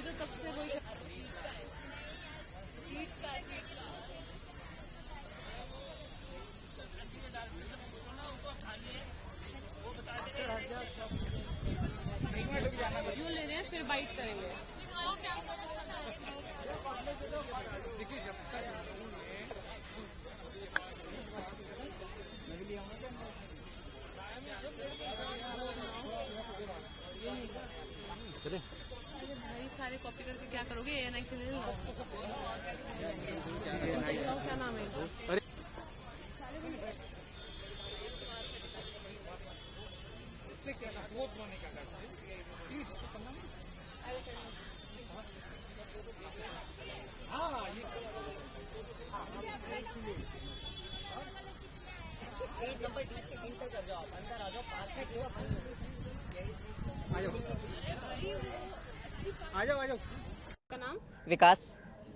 तो तब से वही जो ले रहे हैं फिर बाइट करेंगे। भाई सारे कॉपी करके क्या करोगे? ANI से ले लो। क्या नाम है? नंबर 20 से 3 तक कर जाओ, अंदर आ जाओ, पार्क में क्यों आ जाओ। का नाम विकास।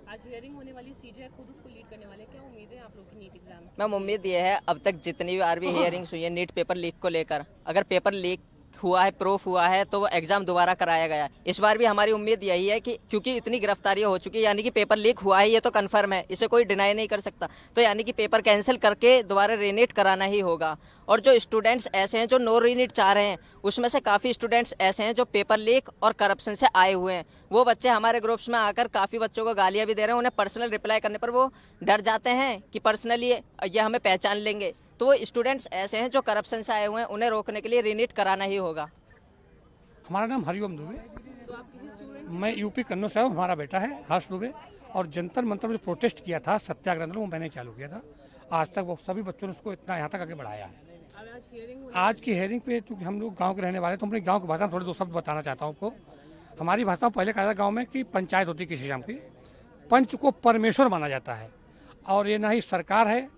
आज हियरिंग होने वाली सीजे खुद उसको लीड करने वाले, क्या उम्मीद है आप लोग की नीट एग्जाम? मैम उम्मीद ये है, अब तक जितनी बार भी हियरिंग्स हुई है नीट पेपर लीक को लेकर, अगर पेपर लीक हुआ है, प्रूफ हुआ है, तो वो एग्जाम दोबारा कराया गया। इस बार भी हमारी उम्मीद यही है कि क्योंकि इतनी गिरफ्तारियां हो चुकी है, यानी कि पेपर लीक हुआ है, ये तो कंफर्म है, इसे कोई डिनाई नहीं कर सकता, तो यानी कि पेपर कैंसिल करके दोबारा रीनीट कराना ही होगा। और जो स्टूडेंट्स ऐसे हैं जो नो रीनीट चाह रहे हैं, उसमें से काफी स्टूडेंट्स ऐसे हैं जो पेपर लीक और करप्शन से आए हुए हैं। वो बच्चे हमारे ग्रुप्स में आकर काफी बच्चों को गालियां भी दे रहे हैं। उन्हें पर्सनल रिप्लाई करने पर वो डर जाते हैं कि पर्सनली ये हमें पहचान लेंगे। तो वो स्टूडेंट्स ऐसे हैं जो करप्शन से आए हुए हैं, उन्हें रोकने के लिए रीनीट कराना ही होगा। हमारा नाम हरिओम दुबे, मैं यूपी कन्नौज से हूँ। हमारा बेटा है हर्ष दुबे, और जंतर मंतर में जो प्रोटेस्ट किया था सत्याग्रह आंदोलन, वो मैंने चालू किया था। आज तक वो सभी बच्चों ने उसको इतना यहाँ तक आगे बढ़ाया है। आज की हेयरिंग पे चूँकि हम लोग गांव के रहने वाले, तो अपने गांव की भाषा में थोड़े दो शब्द बताना चाहता हूँ आपको। हमारी भाषा में पहले कहा था गाँव में कि पंचायत होती किसी नाम की, पंच को परमेश्वर माना जाता है, और ये न ही सरकार है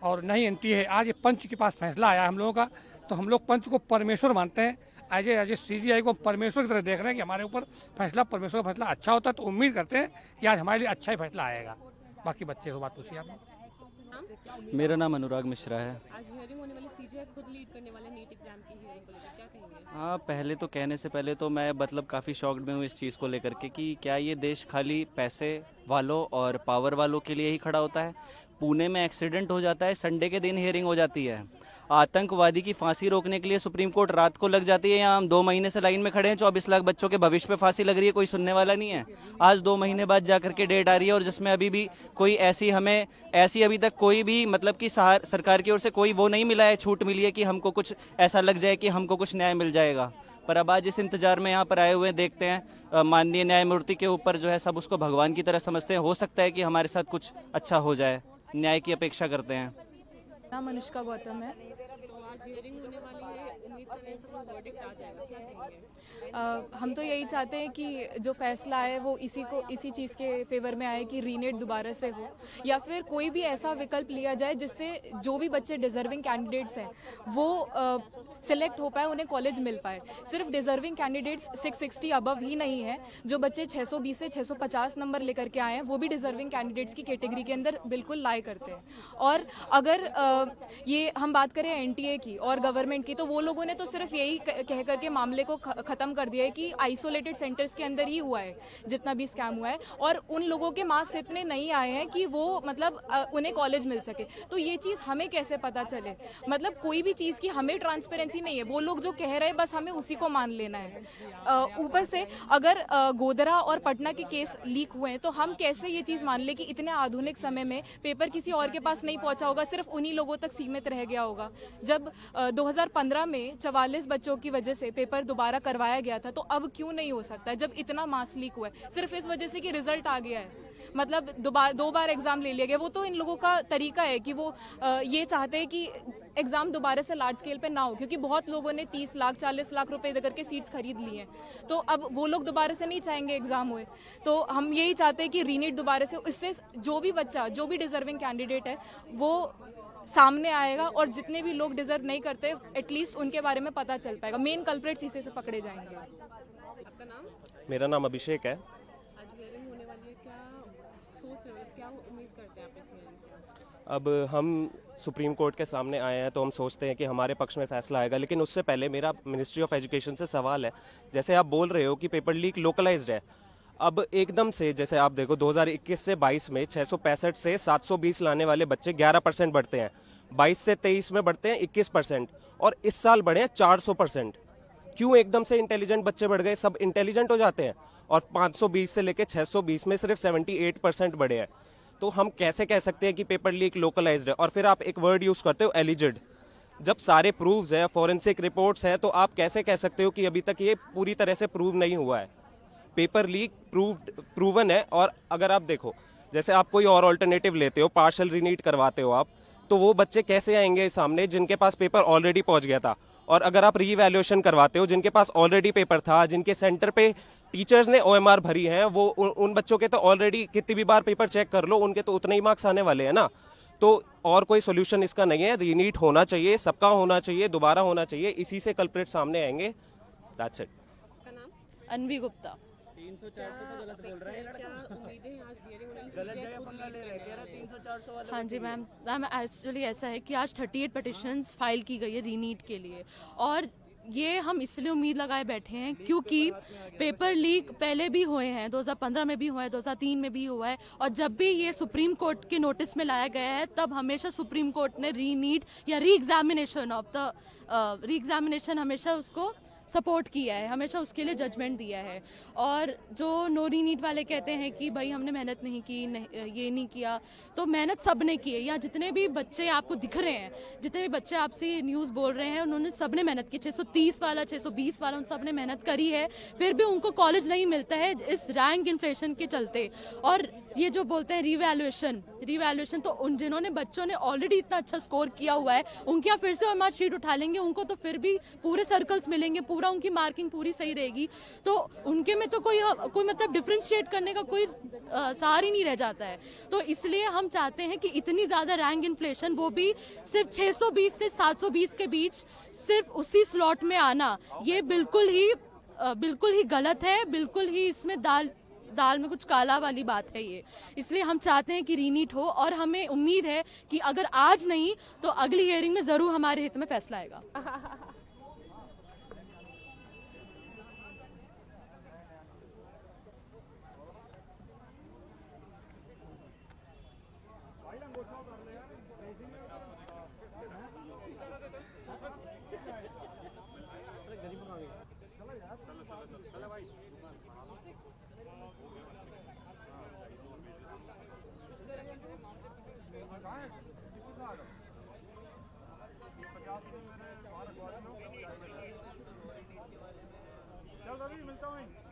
और न ही NTA है। आज ये पंच के पास फैसला आया हम लोगों का, तो हम लोग पंच को परमेश्वर मानते हैं। एज ए CGI को परमेश्वर की तरह देख रहे हैं कि हमारे ऊपर फैसला, परमेश्वर का फैसला अच्छा होता है, तो उम्मीद करते हैं कि आज हमारे लिए अच्छा ही फैसला आएगा। बाकी बच्चे से बात पूछिए आप। मेरा नाम अनुराग मिश्रा है। आज हियरिंग होने वाली सीजे खुद लीड करने वाले नीट एग्जाम की हियरिंग को लेकर क्या कहेंगे? हाँ, पहले तो कहने से पहले तो मैं मतलब काफ़ी शॉक्ड में हूँ इस चीज़ को लेकर के कि क्या ये देश खाली पैसे वालों और पावर वालों के लिए ही खड़ा होता है। पुणे में एक्सीडेंट हो जाता है, संडे के दिन हियरिंग हो जाती है। आतंकवादी की फांसी रोकने के लिए सुप्रीम कोर्ट रात को लग जाती है। यहाँ हम 2 महीने से लाइन में खड़े हैं, 24 लाख बच्चों के भविष्य पे फांसी लग रही है, कोई सुनने वाला नहीं है। आज 2 महीने बाद जाकर के डेट आ रही है, और जिसमें अभी भी कोई ऐसी अभी तक कोई भी मतलब कि सरकार की ओर से कोई वो नहीं मिला है, छूट मिली है कि हमको कुछ ऐसा लग जाए कि हमको कुछ न्याय मिल जाएगा। पर अब आज इस इंतजार में यहाँ पर आए हुए हैं, देखते हैं माननीय न्यायमूर्ति के ऊपर जो है सब उसको भगवान की तरह समझते हैं। हो सकता है कि हमारे साथ कुछ अच्छा हो जाए, न्याय की अपेक्षा करते हैं। नाम अनुष्का गौतम है। हियरिंग होने वाली है, उम्मीद कर रहे हैं सब वर्डिक्ट आ जाएगा, क्या कहेंगे? हम तो यही चाहते हैं कि जो फैसला आए वो इसी चीज़ के फेवर में आए कि रीनेट दोबारा से हो, या फिर कोई भी ऐसा विकल्प लिया जाए जिससे जो भी बच्चे डिजर्विंग कैंडिडेट्स हैं वो सिलेक्ट हो पाए, उन्हें कॉलेज मिल पाए। सिर्फ डिजर्विंग कैंडिडेट्स 660 अबव ही नहीं है, जो बच्चे 620 से 650 नंबर लेकर के आए हैं वो भी डिजर्विंग कैंडिडेट्स की कैटेगरी के अंदर बिल्कुल लाई करते हैं। और अगर ये हम बात करें NTA की और गवर्नमेंट की, तो वो लोगों ने तो सिर्फ यही कह करके मामले को खत्म कर दिया है कि आइसोलेटेड सेंटर्स के अंदर ही हुआ है जितना भी स्कैम हुआ है, और उन लोगों के मार्क्स इतने नहीं आए हैं कि वो मतलब उन्हें कॉलेज मिल सके। तो ये चीज़ हमें कैसे पता चले? मतलब कोई भी चीज़ की हमें ट्रांसपेरेंसी नहीं है, वो लोग जो कह रहे हैं बस हमें उसी को मान लेना है। ऊपर से अगर गोधरा और पटना के केस लीक हुए हैं, तो हम कैसे ये चीज़ मान ले कि इतने आधुनिक समय में पेपर किसी और के पास नहीं पहुंचा होगा, सिर्फ उन्हीं लोगों तक सीमित रह गया होगा। जब 2015 में 44 बच्चों की वजह से पेपर दोबारा करवाया गया था, तो अब क्यों नहीं हो सकता जब इतना मास लीक हुआ है? सिर्फ इस वजह से कि रिजल्ट आ गया है, मतलब 2 बार एग्जाम ले लिया गया। वो तो इन लोगों का तरीका है कि वो ये चाहते हैं कि एग्जाम दोबारा से लार्ज स्केल पे ना हो, क्योंकि बहुत लोगों ने 30 लाख 40 लाख रुपए देकर के सीट्स खरीद ली हैं, तो अब वो लोग दोबारा से नहीं चाहेंगे एग्जाम हुए। तो हम यही चाहते हैं कि रीनीट दोबारा से, इससे जो भी बच्चा, जो भी डिजर्विंग कैंडिडेट है वो सामने आएगा, और जितने भी लोग डिजर्व नहीं करते एटलीस्ट उनके बारे में पता चल पाएगा, मेन कल्प्रेट्स इसी से पकड़े जाएंगे। आपका नाम? मेरा नाम अभिषेक है। आज हियरिंग होने वाली है, क्या सोच रहे हो, क्या उम्मीद करते हैं आप इस हियरिंग से? अब हम सुप्रीम कोर्ट के सामने आए हैं तो हम सोचते हैं कि हमारे पक्ष में फैसला आएगा, लेकिन उससे पहले मेरा मिनिस्ट्री ऑफ एजुकेशन से सवाल है। जैसे आप बोल रहे हो कि पेपर लीक लोकलाइज्ड है, अब एकदम से जैसे आप देखो 2021 से 22 में 665 से 720 लाने वाले बच्चे 11% बढ़ते हैं, 22 से 23 में बढ़ते हैं 21%, और इस साल बढ़े हैं 400%। क्यों एकदम से इंटेलिजेंट बच्चे बढ़ गए? सब इंटेलिजेंट हो जाते हैं, और 520 से लेके 620 में सिर्फ 78% बढ़े हैं। तो हम कैसे कह सकते हैं कि पेपर लीक लोकलाइज्ड है? और फिर आप एक वर्ड यूज करते हो एलिजिड। जब सारे प्रूव्स हैं, फॉरेंसिक रिपोर्ट्स हैं, तो आप कैसे कह सकते हो कि अभी तक ये पूरी तरह से प्रूव नहीं हुआ है? पेपर लीक प्रूवन है। और अगर आप देखो, जैसे आप कोई और ऑल्टरनेटिव लेते हो, पार्शियल रीनीट करवाते हो आप, तो वो बच्चे कैसे आएंगे सामने जिनके पास पेपर ऑलरेडी पहुंच गया था? और अगर आप रीवैल्यूएशन करवाते हो जिनके पास ऑलरेडी पेपर था, जिनके सेंटर पे टीचर्स ने ओएमआर भरी है, वो उन बच्चों के तो ऑलरेडी कितनी भी बार पेपर चेक कर लो, उनके तो उतने ही मार्क्स आने वाले हैं ना। तो और कोई सोल्यूशन इसका नहीं है। रीनीट होना चाहिए, सबका होना चाहिए, दोबारा होना चाहिए, इसी से कल्प्रिट सामने आएंगे। That's it. का नाम? अनवी गुप्ता। 300-400 तो गलत बोल रहा है। क्या उम्मीदें हैं आज हियरिंग होने वाली? CJ खुद लीड कर रहा है। 300-400 वाला हाँ जी मैम, एक्चुअली ऐसा है कि आज 38 पिटिशंस फाइल की गई है रीनीट के लिए, और ये हम इसलिए उम्मीद लगाए बैठे हैं क्योंकि पेपर लीक पहले भी हुए हैं, 2015 में भी हुआ है, 2003 में भी हुआ है, और जब भी ये सुप्रीम कोर्ट के नोटिस में लाया गया है तब हमेशा सुप्रीम कोर्ट ने रीनीट या री एग्जामिनेशन हमेशा उसको सपोर्ट किया है, हमेशा उसके लिए जजमेंट दिया है। और जो नो रीनीट वाले कहते हैं कि भाई हमने मेहनत नहीं की, ये नहीं किया, तो मेहनत सब ने की है। या जितने भी बच्चे आपको दिख रहे हैं, जितने भी बच्चे आपसे न्यूज़ बोल रहे हैं, उन्होंने सब ने मेहनत की। 630 वाला, 620 वाला, उन सब ने मेहनत करी है, फिर भी उनको कॉलेज नहीं मिलता है इस रैंक इन्फ्लेशन के चलते। और ये जो बोलते हैं रीवैल्यूएशन, तो उन जिन्होंने बच्चों ने ऑलरेडी इतना अच्छा स्कोर किया हुआ है, उनकी आप फिर से ओएमआर शीट उठा लेंगे, उनको तो फिर भी पूरे सर्कल्स मिलेंगे, पूरा उनकी मार्किंग पूरी सही रहेगी, तो उनके में तो कोई मतलब डिफरेंशिएट करने का कोई सार ही नहीं रह जाता है। तो इसलिए हम चाहते हैं कि इतनी ज्यादा रैंक इन्फ्लेशन, वो भी सिर्फ 620 से 720 के बीच, सिर्फ उसी स्लॉट में आना, ये बिल्कुल ही गलत है, बिल्कुल ही इसमें दाल में कुछ काला वाली बात है ये। इसलिए हम चाहते हैं कि रीनीट हो, और हमें उम्मीद है कि अगर आज नहीं तो अगली हियरिंग में जरूर हमारे हित में फैसला आएगा। चल रवि, मिलता हूँ।